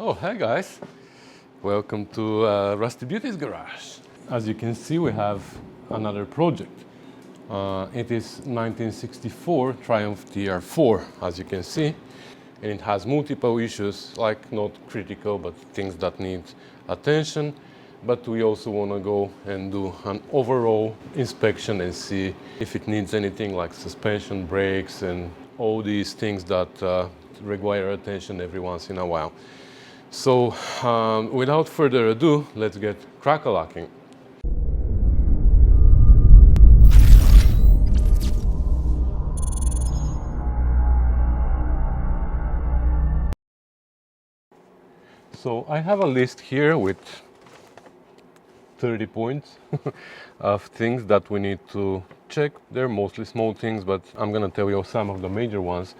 Oh, hi guys. Welcome to Rusty Beauties garage. As you can see, we have another project. It is 1964 Triumph TR4, as you can see. And it has multiple issues, like not critical, but things that need attention. But we also want to go and do an overall inspection and see if it needs anything like suspension, brakes, and all these things that require attention every once in a while. So without further ado, let's get crack-a-lacking. So I have a list here with 30 points of things that we need to check. They're mostly small things, but I'm gonna tell you some of the major ones.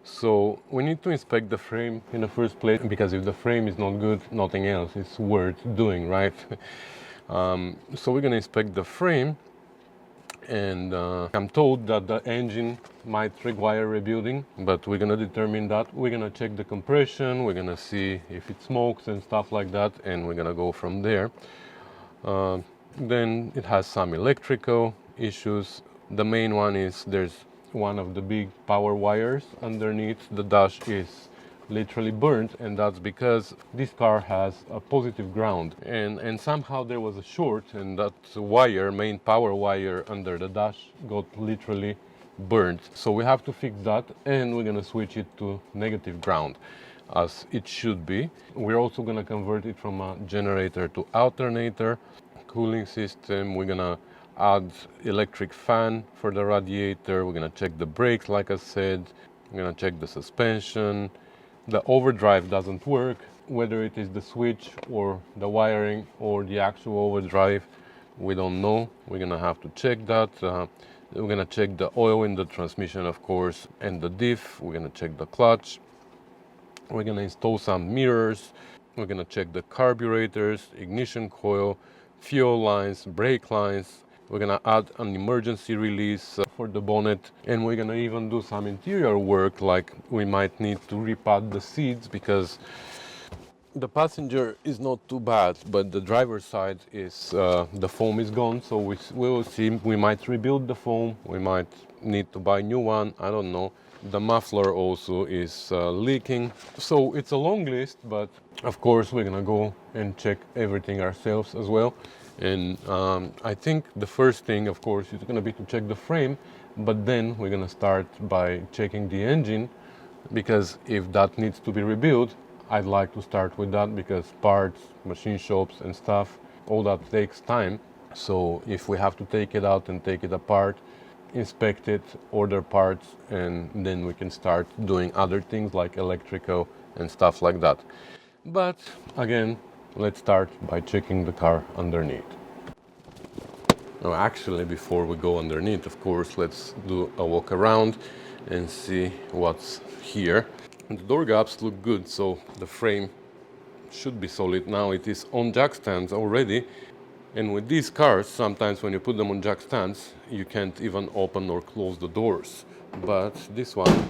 So we need to inspect the frame in the first place, because if the frame is not good, nothing else is worth doing, right? So we're gonna inspect the frame, and I'm told that the engine might require rebuilding, but we're gonna determine that. We're gonna check the compression, we're gonna see if it smokes and stuff like that, and we're gonna go from there. Then it has some electrical issues. The main one is there's one of the big power wires underneath the dash is literally burnt, and that's because this car has a positive ground, and somehow there was a short, and that wire, main power wire under the dash, got literally burnt. So we have to fix that, and we're gonna switch it to negative ground as it should be. We're also gonna convert it from a generator to alternator. Cooling system, we're gonna add electric fan for the radiator. We're gonna check the brakes, like I said. We're gonna check the suspension. The overdrive doesn't work, whether it is the switch or the wiring or the actual overdrive, we don't know. We're gonna have to check that. We're gonna check the oil in the transmission, of course, and the diff. We're gonna check the clutch. We're gonna install some mirrors. We're gonna check the carburetors, ignition coil, fuel lines, brake lines. We're gonna add an emergency release for the bonnet, and we're gonna even do some interior work, like we might need to repad the seats, because the passenger is not too bad, but the driver's side is, the foam is gone, so we will see. We might rebuild the foam, we might need to buy a new one, I don't know. The muffler also is leaking. So it's a long list, but of course we're gonna go and check everything ourselves as well. And I think the first thing, of course, is gonna be to check the frame, but then we're gonna start by checking the engine, because if that needs to be rebuilt, I'd like to start with that, because parts, machine shops and stuff, all that takes time. So if we have to take it out and take it apart, inspect it, order parts, and then we can start doing other things like electrical and stuff like that. But again, let's start by checking the car underneath. Now, actually, before we go underneath, of course, let's do a walk around and see what's here. And the door gaps look good, so the frame should be solid. Now it is on jack stands already, and with these cars, sometimes when you put them on jack stands, you can't even open or close the doors. But this one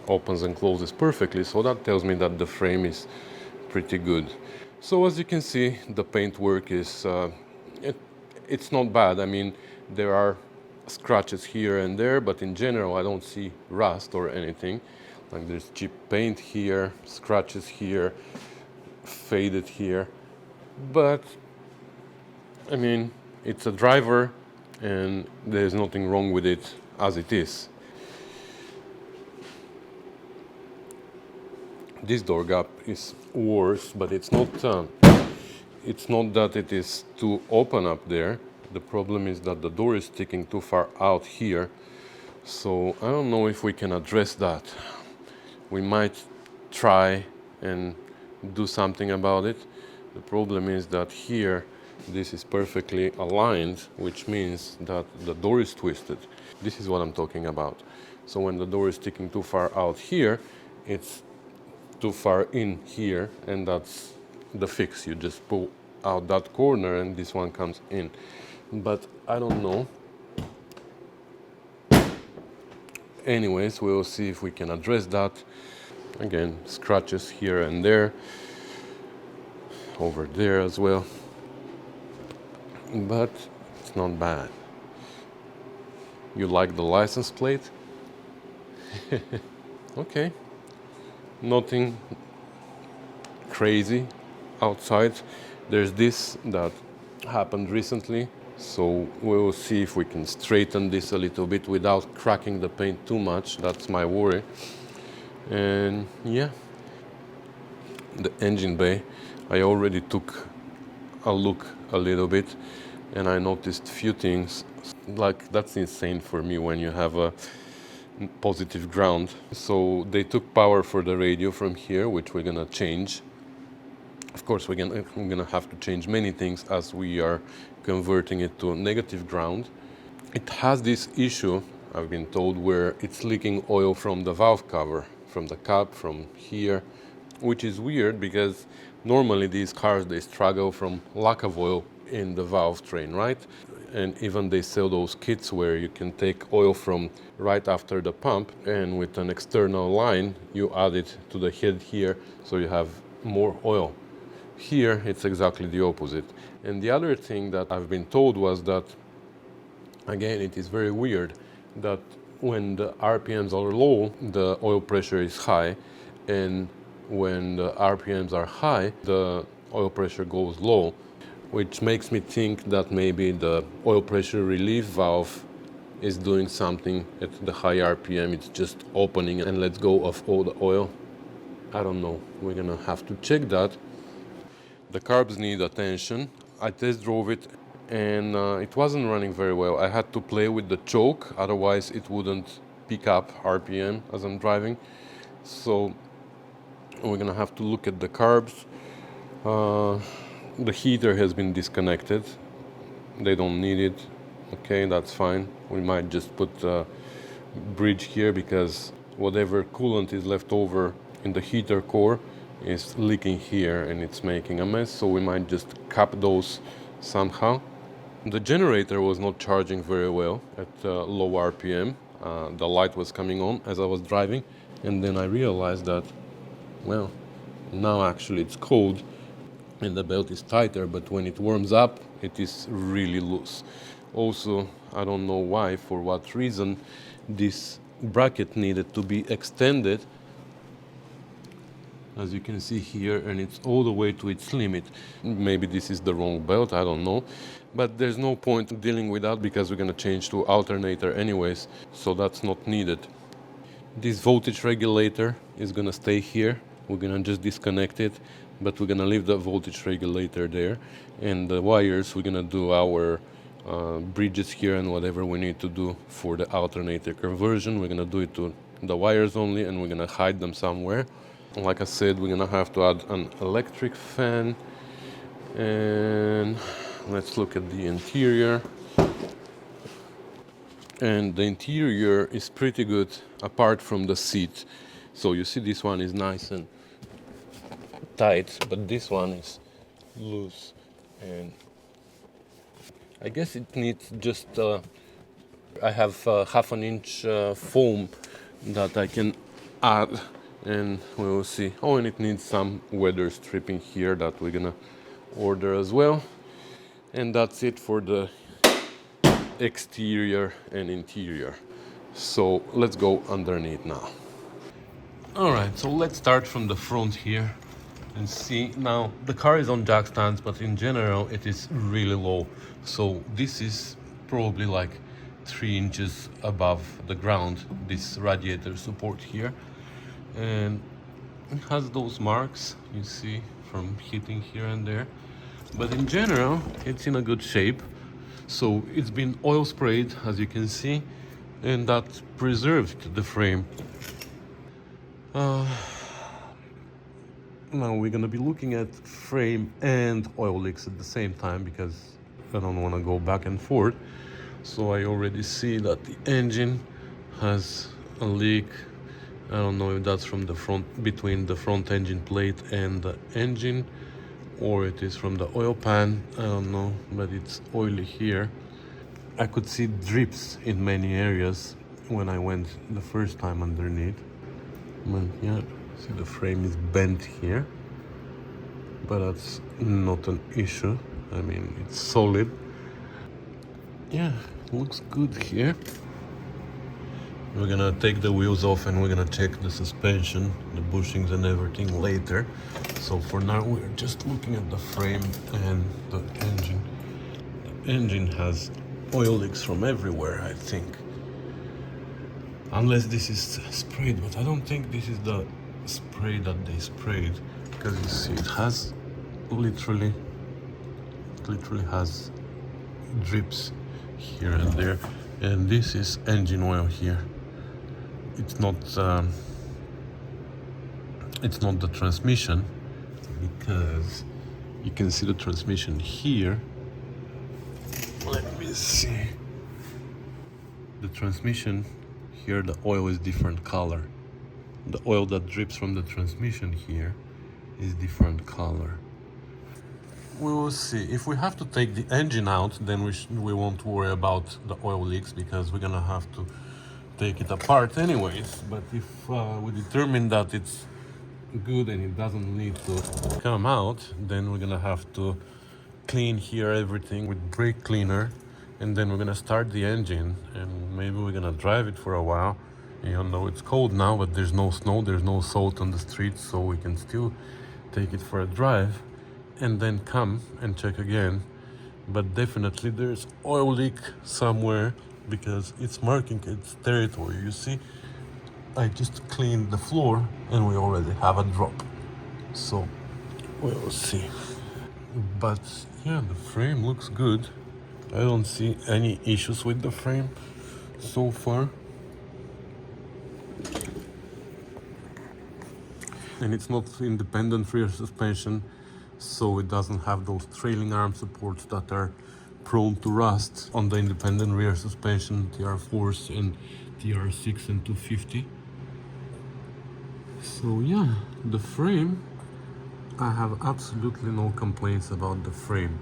opens and closes perfectly, so that tells me that the frame is pretty good. So as you can see, the paint work is, it's not bad. I mean, there are scratches here and there, but in general I don't see rust or anything. Like there's cheap paint here, scratches here, faded here, but I mean, it's a driver and there's nothing wrong with it as it is. This door gap is worse, but it's not that it is too open up there. The problem is that the door is sticking too far out here. So I don't know if we can address that. We might try and do something about it. The problem is that here this is perfectly aligned, which means that the door is twisted. This is what I'm talking about. So when the door is sticking too far out here, it's too far in here, and that's the fix. You just pull out that corner and this one comes in. But I don't know. Anyways, we'll see if we can address that. Again, scratches here and there. over there as well, but it's not bad. You like the license plate? Okay, nothing crazy outside. There's this that happened recently, so we'll see if we can straighten this a little bit without cracking the paint too much. That's my worry. And yeah, the engine bay, I already took a look a little bit, and I noticed few things. Like, that's insane for me when you have a positive ground. So they took power for the radio from here, which we're gonna change. Of course, we're gonna have to change many things as we are converting it to a negative ground. It has this issue, I've been told, where it's leaking oil from the valve cover, from the cap, from here, which is weird because normally these cars, they struggle from lack of oil in the valve train, right? And even they sell those kits where you can take oil from right after the pump, and with an external line you add it to the head here, so you have more oil. Here it's exactly the opposite. And the other thing that I've been told was that, again, it is very weird that when the RPMs are low, the oil pressure is high, and when the RPMs are high, the oil pressure goes low, which makes me think that maybe the oil pressure relief valve is doing something at the high RPM. It's just opening and lets go of all the oil. I don't know. We're gonna have to check that. The carbs need attention. I test drove it, and it wasn't running very well. I had to play with the choke, otherwise it wouldn't pick up RPM as I'm driving. So we're gonna have to look at the carbs. The heater has been disconnected. They don't need it. Okay, that's fine. We might just put a bridge here because whatever coolant is left over in the heater core is leaking here and it's making a mess, so we might just cap those somehow. The generator was not charging very well at low RPM. The light was coming on as I was driving, and then I realized that, well, now actually it's cold and the belt is tighter, but when it warms up, it is really loose. Also, I don't know why, for what reason, this bracket needed to be extended, as you can see here, and it's all the way to its limit. Maybe this is the wrong belt, I don't know. But there's no point dealing with that because we're gonna change to alternator anyways, so that's not needed. This voltage regulator is gonna stay here. We're gonna just disconnect it, but we're gonna leave the voltage regulator there. And the wires, we're gonna do our bridges here and whatever we need to do for the alternator conversion. We're gonna do it to the wires only, and we're gonna hide them somewhere. Like I said, we're gonna have to add an electric fan. And let's look at the interior. And the interior is pretty good apart from the seat. So you see this one is nice and tight, but this one is loose, and I guess it needs just I have half an inch foam that I can add, and we will see. Oh, and it needs some weather stripping here that we're gonna order as well. And that's it for the exterior and interior. So let's go underneath now. All right, so let's start from the front here and see. Now the car is on jack stands, but in general it is really low. So this is probably like 3 inches above the ground, this radiator support here. And it has those marks you see from hitting here and there. But in general, it's in a good shape. So it's been oil sprayed, as you can see, and that preserved the frame. Now we're gonna be looking at frame and oil leaks at the same time because I don't want to go back and forth. So I already see that the engine has a leak. I don't know if that's from the front, between the front engine plate and the engine, or it is from the oil pan. I don't know, but it's oily here. I could see drips in many areas when I went the first time underneath. But yeah, see the frame is bent here. but that's not an issue. I mean, it's solid. Yeah, looks good here. We're gonna take the wheels off and we're gonna check the suspension, the bushings and everything later. So for now we're just looking at the frame and the engine. The engine has oil leaks from everywhere, I think. Unless this is sprayed, but I don't think this is the spray that they sprayed, because you see it has literally has drips here and there, and this is engine oil here. It's not the transmission, because you can see the transmission here. Let me see. The transmission here, the oil is different color. The oil that drips from the transmission here is different color. We will see. If we have to take the engine out, then we won't worry about the oil leaks, because we're gonna have to take it apart anyways. But if we determine that it's good and it doesn't need to come out, then we're gonna have to clean here everything with brake cleaner, and then we're gonna start the engine, and maybe we're gonna drive it for a while, even though it's cold now, but there's no snow, there's no salt on the streets, so we can still take it for a drive and then come and check again. But definitely there's oil leak somewhere, because it's marking its territory. You see, I just cleaned the floor and we already have a drop, so we'll see. But yeah, the frame looks good. I don't see any issues with the frame so far. And it's not independent rear suspension, so it doesn't have those trailing arm supports that are prone to rust on the independent rear suspension TR4s and TR6 and 250. So yeah, the frame, I have absolutely no complaints about the frame.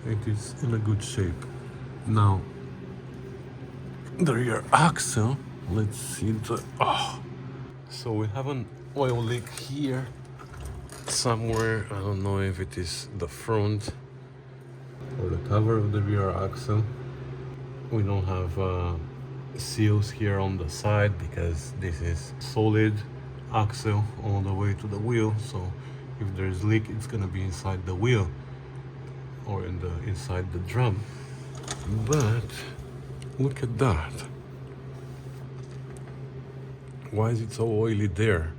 It is in a good shape. Now, the rear axle, let's see the... So we have an oil leak here somewhere. I don't know if it is the front or the cover of the rear axle. We don't have seals here on the side, because this is solid axle all the way to the wheel. So if there's leak, it's gonna be inside the wheel or inside the drum. But look at that. Why is it so oily there?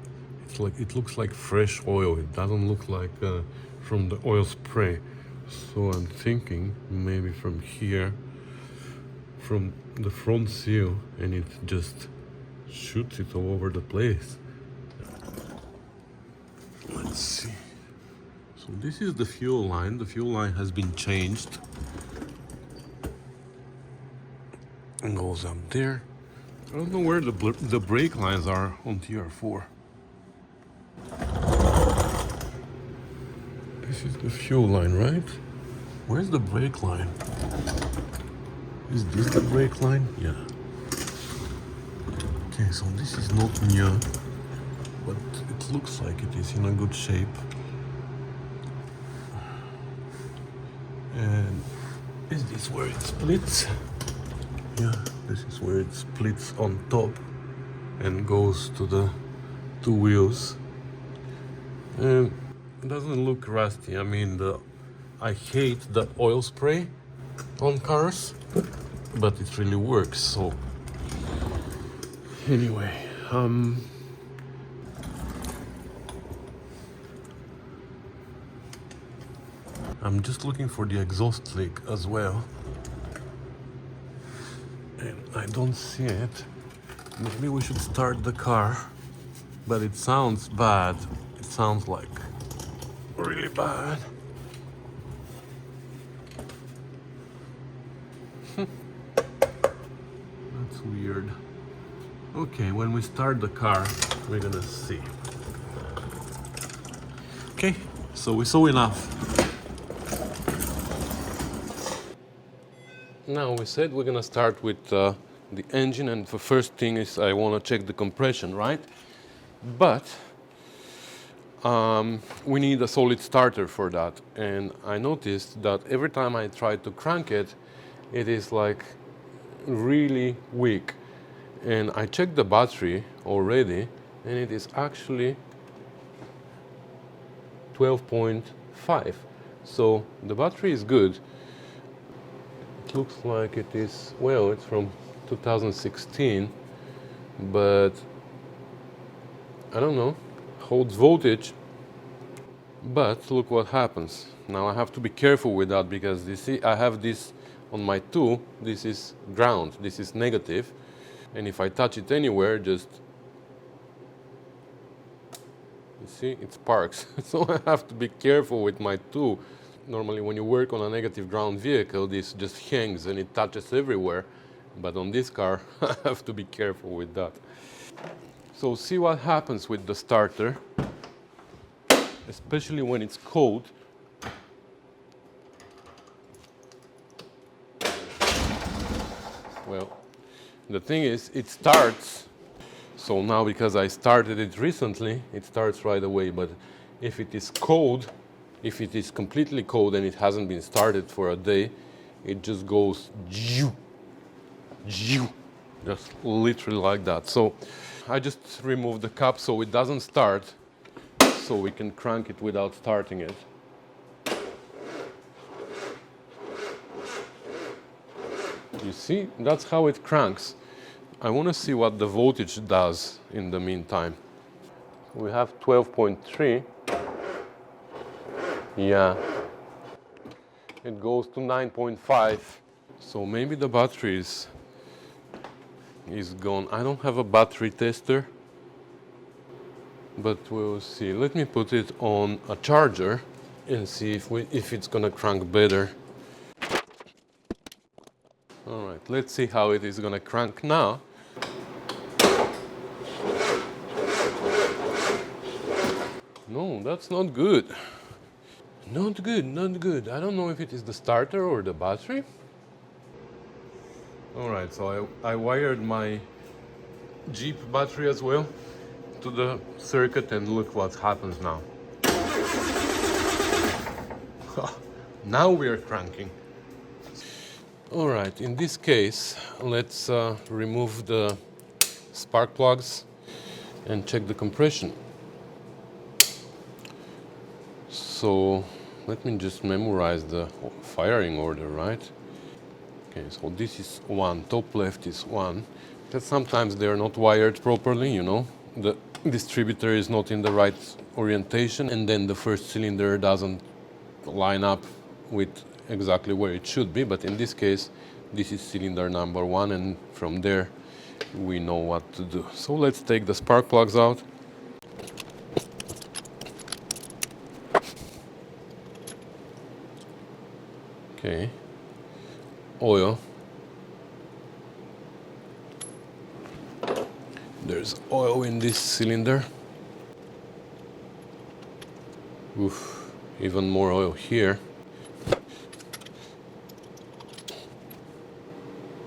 It's like, it looks like fresh oil. It doesn't look like from the oil spray. So I'm thinking maybe from here, from the front seal, and it just shoots it all over the place. Let's see. So this is the fuel line. The fuel line has been changed. And goes up there. I don't know where the brake lines are on TR4. This is the fuel line, right? Where's the brake line? Is this the brake line? Yeah. Okay, so this is not new, but it looks like it is in a good shape. And is this where it splits? Yeah, this is where it splits on top and goes to the two wheels. And it doesn't look rusty. I mean, I hate the oil spray on cars, but it really works. So anyway, I'm just looking for the exhaust leak as well, and I don't see it. Maybe we should start the car, but it sounds bad. It sounds like really bad. That's weird. Okay, when we start the car, we're gonna see. Okay, so we saw enough. Now we said we're gonna start with the engine, and the first thing is I wanna check the compression, right? But we need a solid starter for that. And I noticed that every time I try to crank it, it is like really weak. And I checked the battery already, and it is actually 12.5. So the battery is good. It looks like it is, well, it's from 2016, but I don't know, holds voltage. But look what happens. Now I have to be careful with that, because you see I have this on my tool, this is ground, this is negative, and if I touch it anywhere, just, you see, it sparks. So I have to be careful with my tool. Normally when you work on a negative ground vehicle, this just hangs and it touches everywhere, but on this car I have to be careful with that. So see what happens with the starter, especially when it's cold. Well, the thing is, it starts. So now, because I started it recently, it starts right away. But if it is cold, if it is completely cold and it hasn't been started for a day, it just goes just literally like that. So I just removed the cap so it doesn't start, so we can crank it without starting it. You see, that's how it cranks. I want to see what the voltage does in the meantime. We have 12.3. Yeah. It goes to 9.5. So maybe the battery is gone. I don't have a battery tester, but we'll see. Let me put it on a charger and see if it's gonna crank better. All right, let's see how it is gonna crank now. No, that's not good. Not good, not good. I don't know if it is the starter or the battery. All right, so I wired my Jeep battery as well to the circuit, and look what happens now. Now we are cranking. All right, in this case, let's remove the spark plugs and check the compression. So let me just memorize the firing order, right? Okay, so this is 1, top left is 1. Because sometimes they are not wired properly, you know. The distributor is not in the right orientation, and then the first cylinder doesn't line up with exactly where it should be. But in this case, this is cylinder number 1, and from there we know what to do. So let's take the spark plugs out. Okay, oil. There's oil in this cylinder. Oof, even more oil here.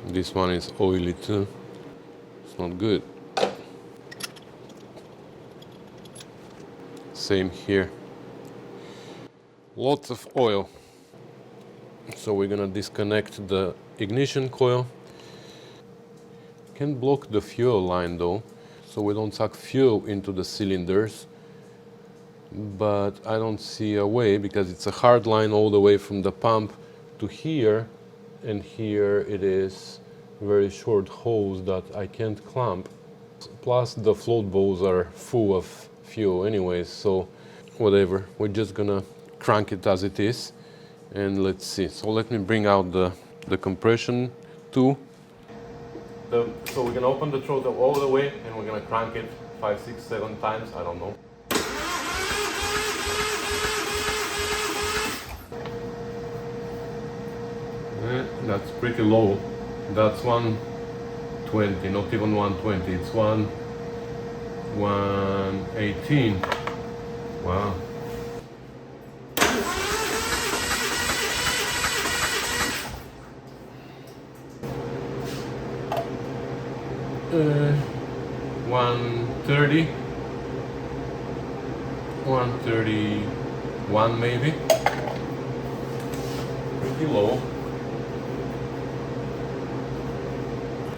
This one is oily too. It's not good. Same here. Lots of oil. So we're gonna disconnect the ignition coil. Can block the fuel line though, so we don't suck fuel into the cylinders. But I don't see a way, because it's a hard line all the way from the pump to here, and here it is very short hose that I can't clamp. Plus the float bowls are full of fuel anyways, so whatever, we're just gonna crank it as it is. And let's see. So let me bring out the compression tool. So we're gonna open the throttle all the way, and we're gonna crank it 5, 6, 7 times. I don't know. That's pretty low. That's 120, not even 120. It's 118. Wow. 130. 131 maybe. Pretty low.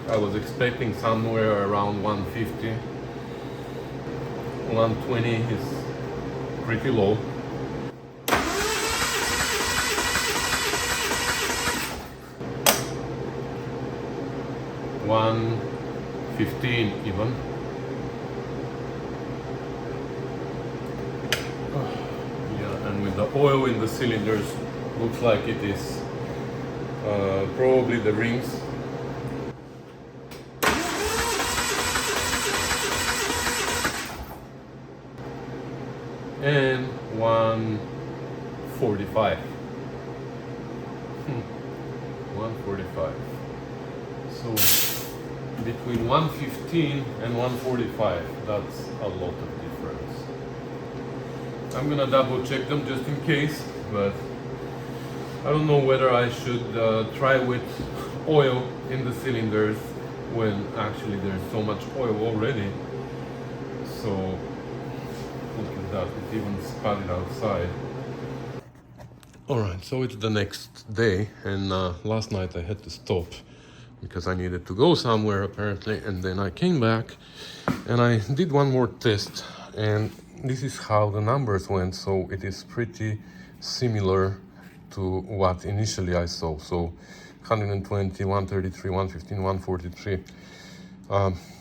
I was expecting somewhere around 150. 120 is pretty low. $115 even. Yeah, and with the oil in the cylinders, looks like it is probably the rings. And 145. 145. So between 115 and 145, that's a lot of difference. I'm gonna double check them just in case, but I don't know whether I should try with oil in the cylinders when actually there's so much oil already. So look at that, it even spotted outside. Alright, so it's the next day, and last night I had to stop because I needed to go somewhere apparently, and then I came back and I did one more test, and this is how the numbers went. So it is pretty similar to what initially I saw. So 120, 133, 115, 143.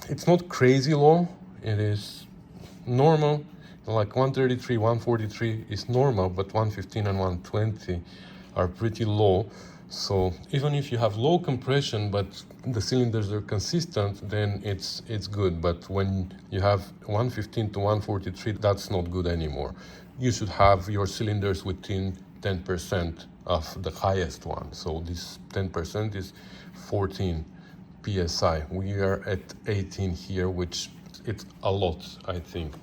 It's not crazy low, it is normal. Like 133, 143 is normal, but 115 and 120 are pretty low. So even if you have low compression but the cylinders are consistent, then it's good. But when you have 115 to 143, that's not good anymore. You should have your cylinders within 10% of the highest one. So this 10% is 14 psi. We are at 18 here, which it's a lot, I think.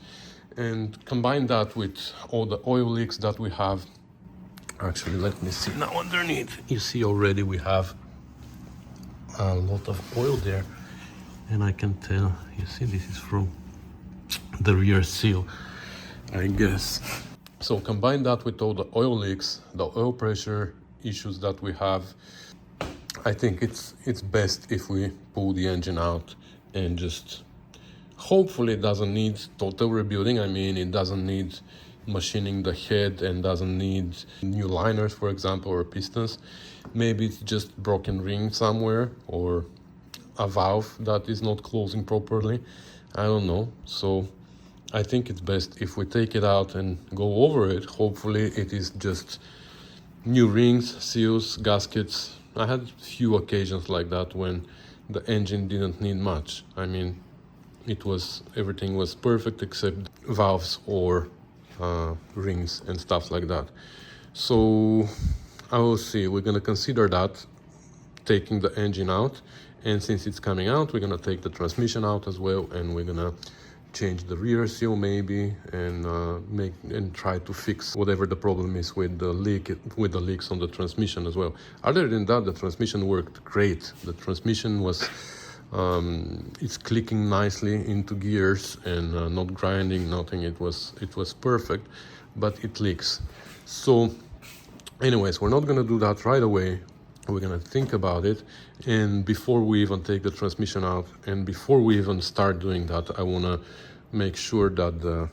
And combine that with all the oil leaks that we have. Actually, let me see now underneath. You see already we have a lot of oil there. And I can tell, you see, this is from the rear seal, I guess. So combine that with all the oil leaks, the oil pressure issues that we have. I think it's best if we pull the engine out and just hopefully it doesn't need total rebuilding. I mean, it doesn't need machining the head and doesn't need new liners, for example, or pistons. Maybe it's just broken ring somewhere or a valve that is not closing properly. I don't know. So I think it's best if we take it out and go over it. Hopefully it is just new rings, seals, gaskets. I had few occasions like that when the engine didn't need much. I mean, everything was perfect except valves or rings and stuff like that. So I will see. We're gonna consider that, taking the engine out, and since it's coming out, we're gonna take the transmission out as well, and we're gonna change the rear seal maybe, and try to fix whatever the problem is with the leaks on the transmission as well. Other than that, the transmission worked great. The transmission was it's clicking nicely into gears and not grinding, nothing. It was perfect, but it leaks. So anyways, we're not gonna do that right away. We're gonna think about it, and before we even take the transmission out and before we even start doing that, I wanna make sure that the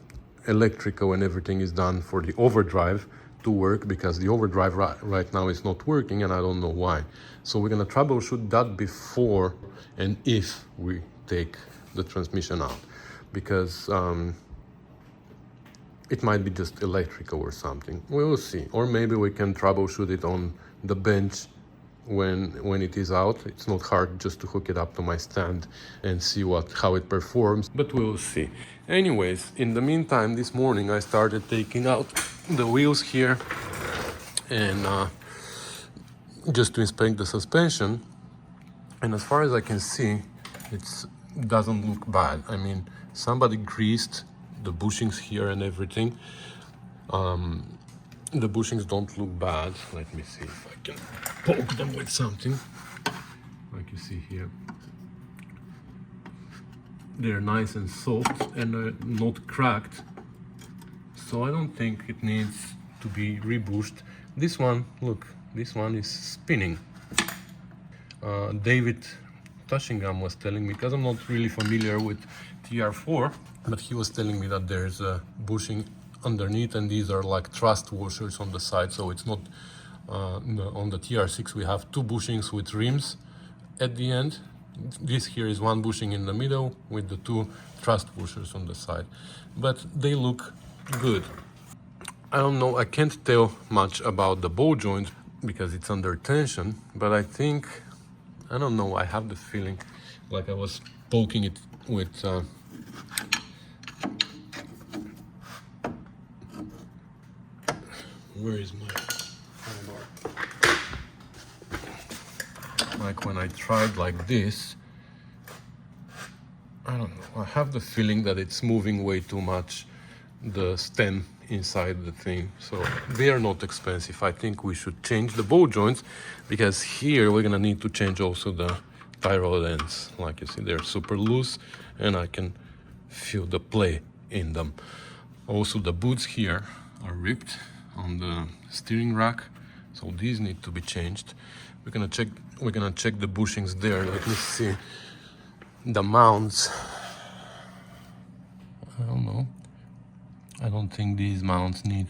electrical and everything is done for the overdrive to work, because the overdrive right now is not working and I don't know why. So we're gonna troubleshoot that before and if we take the transmission out, because it might be just electrical or something. We will see. Or maybe we can troubleshoot it on the bench when it is out. It's not hard just to hook it up to my stand and see how it performs, but we will see. Anyways, in the meantime, this morning I started taking out the wheels here and just to inspect the suspension, and as far as I can see, it doesn't look bad. I mean, somebody greased the bushings here and everything. The bushings don't look bad. Let me see if I can poke them with something. Like you see here, they're nice and soft and not cracked. So I don't think it needs to be rebushed. This one, look, this one is spinning. David Tushingham was telling me, because I'm not really familiar with TR4, but he was telling me that there's a bushing underneath, and these are like thrust washers on the side, so it's not on the TR6 we have two bushings with rims at the end. This here is one bushing in the middle with the two thrust washers on the side, but they look good. I don't know, I can't tell much about the ball joint because it's under tension, but I think, I don't know, I have the feeling like I was poking it with where is my bar? Like when I tried like this, I don't know, I have the feeling that it's moving way too much, the stem inside the thing. So they are not expensive. I think we should change the ball joints, because here we're gonna need to change also the tie rod ends. Like you see, they're super loose and I can feel the play in them. Also the boots here are ripped on the steering rack, so these need to be changed. We're gonna check the bushings there. Let me see the mounts. I don't know, I don't think these mounts need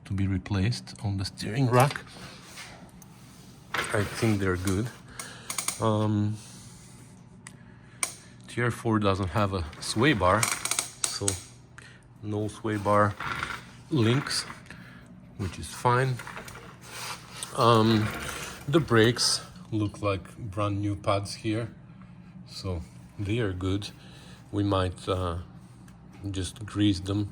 to be replaced on the steering rack. I think they're good. TR4 doesn't have a sway bar, so no sway bar links, which is fine. The brakes look like brand new pads here, so they are good. We might just grease them.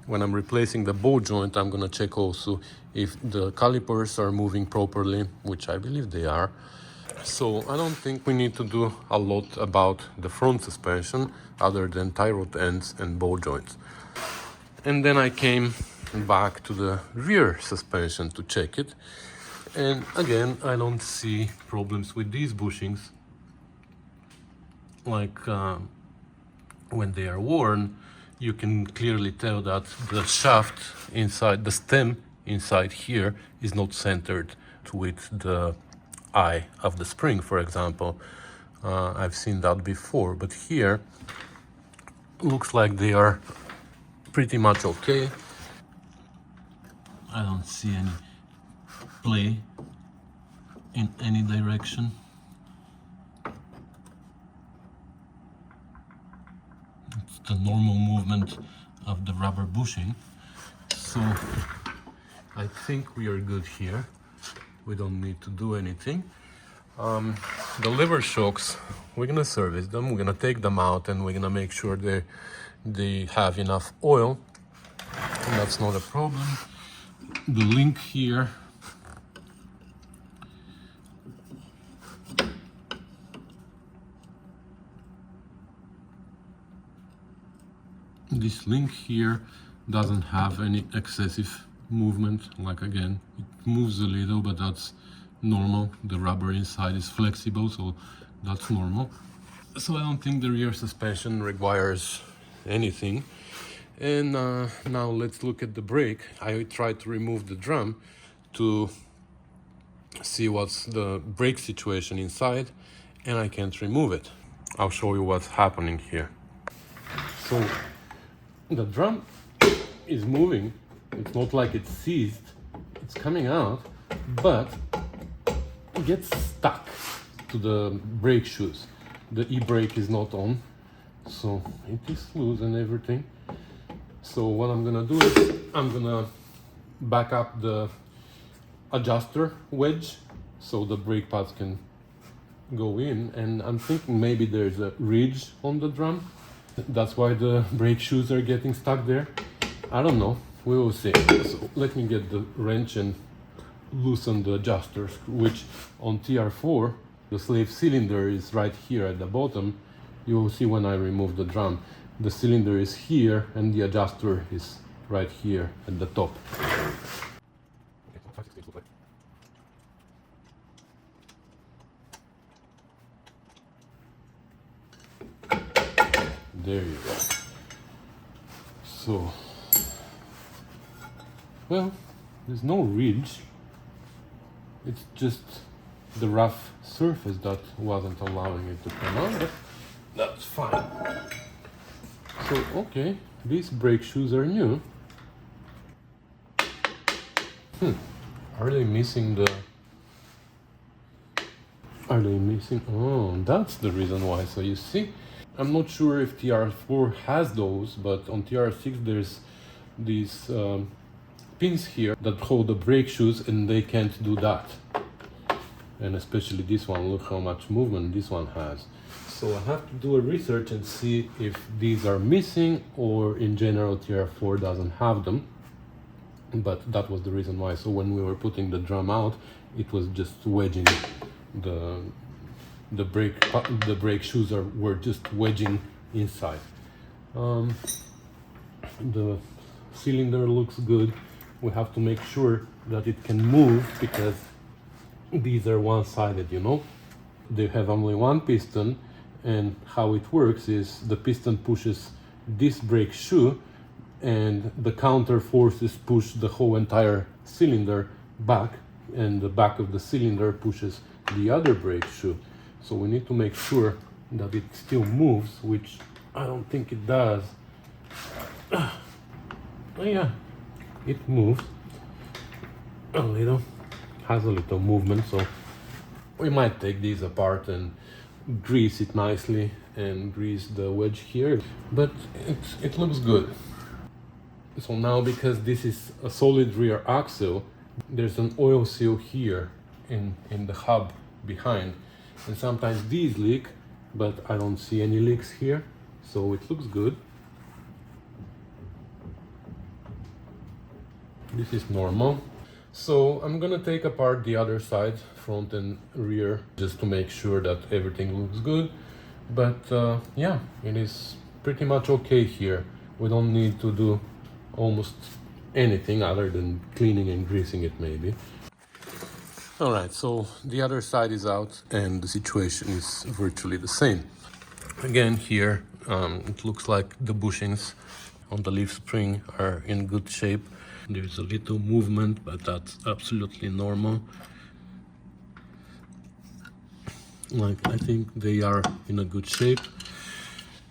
When I'm replacing the ball joint, I'm gonna check also if the calipers are moving properly, which I believe they are. So I don't think we need to do a lot about the front suspension other than tie rod ends and ball joints. And then I came back to the rear suspension to check it. And again, I don't see problems with these bushings. Like when they are worn, you can clearly tell that the shaft inside, the stem inside here is not centered with the eye of the spring, for example. I've seen that before, but here looks like they are pretty much okay. I don't see any play in any direction. It's the normal movement of the rubber bushing. So I think we are good here. We don't need to do anything. The lever shocks, we're gonna service them. We're gonna take them out and we're gonna make sure they have enough oil. And that's not a problem. The link here, this link here doesn't have any excessive movement. Like again, it moves a little, but that's normal. The rubber inside is flexible, so that's normal. So I don't think the rear suspension requires anything. And now let's look at the brake. I tried to remove the drum to see what's the brake situation inside, and I can't remove it. I'll show you what's happening here. So the drum is moving. It's not like it's seized. It's coming out, but it gets stuck to the brake shoes. The e-brake is not on, so it is loose and everything. So what I'm gonna do is I'm gonna back up the adjuster wedge so the brake pads can go in, and I'm thinking maybe there's a ridge on the drum. That's why the brake shoes are getting stuck there. I don't know, we will see. So let me get the wrench and loosen the adjusters, which on TR4 the slave cylinder is right here at the bottom. You will see when I remove the drum, the cylinder is here and the adjuster is right here at the top. There you go. So Well, there's no ridge. It's just the rough surface that wasn't allowing it to come out, but that's fine. So, okay, these brake shoes are new. Are they missing the... Are they missing? Oh, that's the reason why. So you see, I'm not sure if TR4 has those, but on TR6 there's these pins here that hold the brake shoes, and they can't do that. And especially this one, look how much movement this one has. So I have to do a research and see if these are missing or in general TR4 doesn't have them. But that was the reason why. So when we were putting the drum out, it was just wedging the brake shoes were just wedging inside. The cylinder looks good. We have to make sure that it can move because these are one-sided, you know. They have only one piston, and how it works is the piston pushes this brake shoe and the counter forces push the whole entire cylinder back, and the back of the cylinder pushes the other brake shoe. So we need to make sure that it still moves, which I don't think it does. Oh yeah, it moves a little, has a little movement, so we might take these apart and grease it nicely and grease the wedge here, but it looks good. So now, because this is a solid rear axle, there's an oil seal here in the hub behind, and sometimes these leak, but I don't see any leaks here, so it looks good. This is normal. So I'm gonna take apart the other side, front and rear, just to make sure that everything looks good. But yeah, it is pretty much okay here. We don't need to do almost anything other than cleaning and greasing it maybe. All right, so the other side is out and the situation is virtually the same. Again here, it looks like the bushings on the leaf spring are in good shape. There's a little movement, but that's absolutely normal. Like, I think they are in a good shape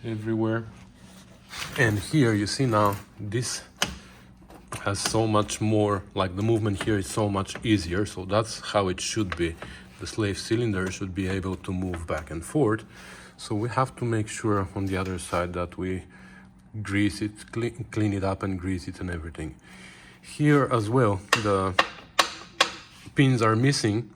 everywhere. And here you see now, this has so much more, like the movement here is so much easier, so that's how it should be. The slave cylinder should be able to move back and forth. So we have to make sure on the other side that we grease it, clean it up and grease it and everything. Here as well, the pins are missing,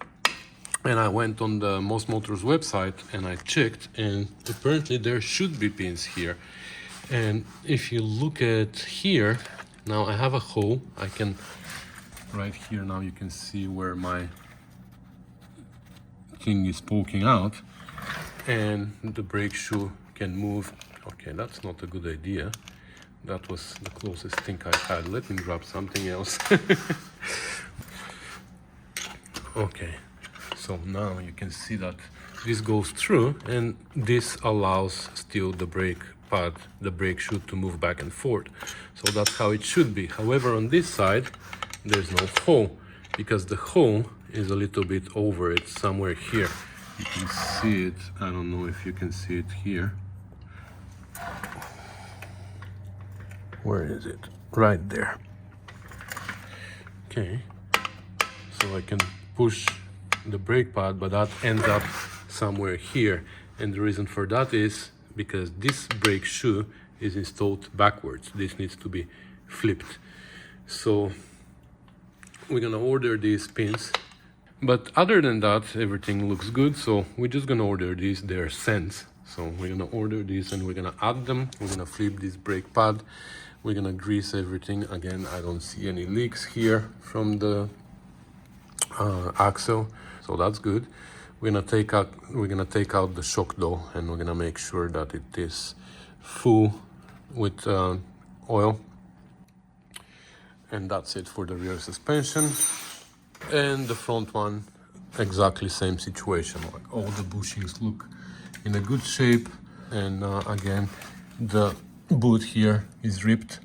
and I went on the Most Motors website and I checked, and apparently there should be pins here. And if you look at here, now I have a hole. I can, right here now you can see where my thing is poking out, and the brake shoe can move. Okay, that's not a good idea. That was the closest thing I had. Let me grab something else. Okay, so now you can see that this goes through, and this allows still the brake pad, the brake shoe, to move back and forth. So that's how it should be. However, on this side, there's no hole, because the hole is a little bit over it, somewhere here. You can see it. I don't know if you can see it here. Where is it? Right there. Okay, so I can push the brake pad, but that ends up somewhere here. And the reason for that is because this brake shoe is installed backwards. This needs to be flipped. So we're gonna order these pins. But other than that, everything looks good. So we're just gonna order these. They're cents. So we're gonna order these and we're gonna add them. We're gonna flip this brake pad. We're gonna grease everything. Again, I don't see any leaks here from the axle, so that's good. We're gonna take out the shock though, and we're gonna make sure that it is full with oil. And that's it for the rear suspension. And the front one, exactly same situation. Like, all the bushings look in a good shape, and again, the boot here is ripped,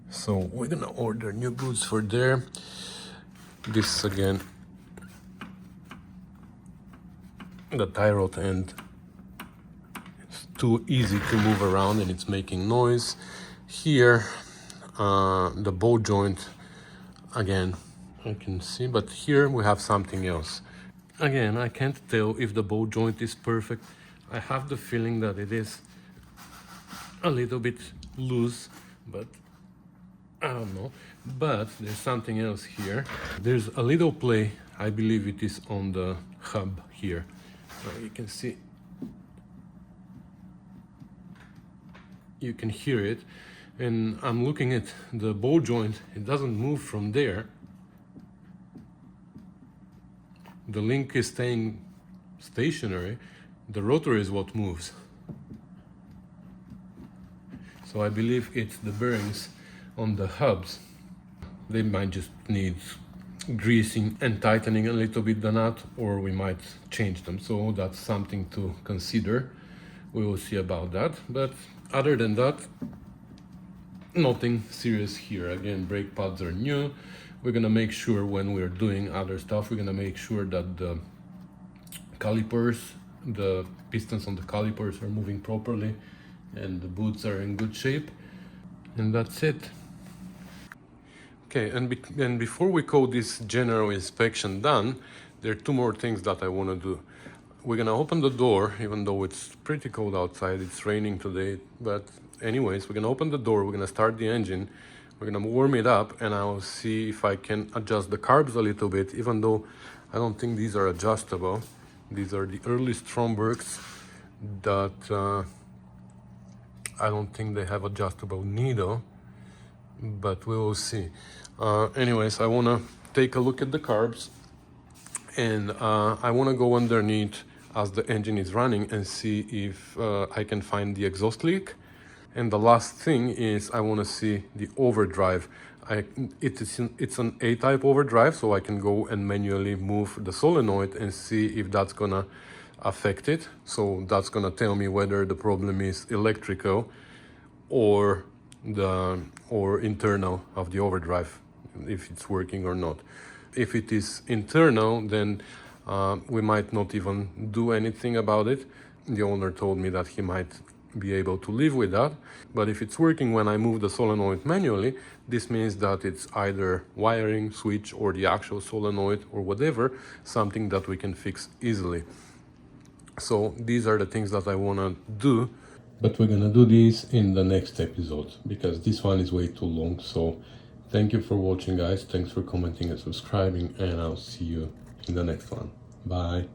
So we're gonna order new boots for there. This again, the tie rod end, it's too easy to move around and it's making noise. Here, the ball joint, again, I can see, but here we have something else. Again, I can't tell if the ball joint is perfect. I have the feeling that it is a little bit loose, but I don't know. But there's something else here. There's a little play, I believe it is on the hub here. You can see, you can hear it. And I'm looking at the ball joint, it doesn't move from there. The link is staying stationary. The rotor is what moves. So I believe it's the bearings on the hubs. They might just need greasing and tightening a little bit the nut, or we might change them. So that's something to consider. We will see about that. But other than that, nothing serious here. Again, brake pads are new. We're gonna make sure when we're doing other stuff, we're gonna make sure that the calipers, the pistons on the calipers are moving properly and the boots are in good shape. And that's it. Okay, and before we call this general inspection done, there are two more things that I want to do. We're gonna open the door, even though it's pretty cold outside, it's raining today, but anyways, we're gonna open the door, we're gonna start the engine, we're gonna warm it up, and I'll see if I can adjust the carbs a little bit, even though I don't think these are adjustable. These are the early Strombergs that I don't think they have adjustable needle, but we will see. Anyways, I want to take a look at the carbs, and I want to go underneath as the engine is running and see if I can find the exhaust leak. And the last thing is I want to see the overdrive. It's an A-type overdrive, so I can go and manually move the solenoid and see if that's gonna affect it. So that's gonna tell me whether the problem is electrical or internal of the overdrive, if it's working or not. If it is internal, then we might not even do anything about it. The owner told me that he might be able to live with that. But if it's working when I move the solenoid manually, this means that it's either wiring, switch, or the actual solenoid or whatever, something that we can fix easily. So these are the things that I want to do. But we're gonna do these in the next episode, because this one is way too long. So thank you for watching, guys. Thanks for commenting and subscribing, and I'll see you in the next one. Bye.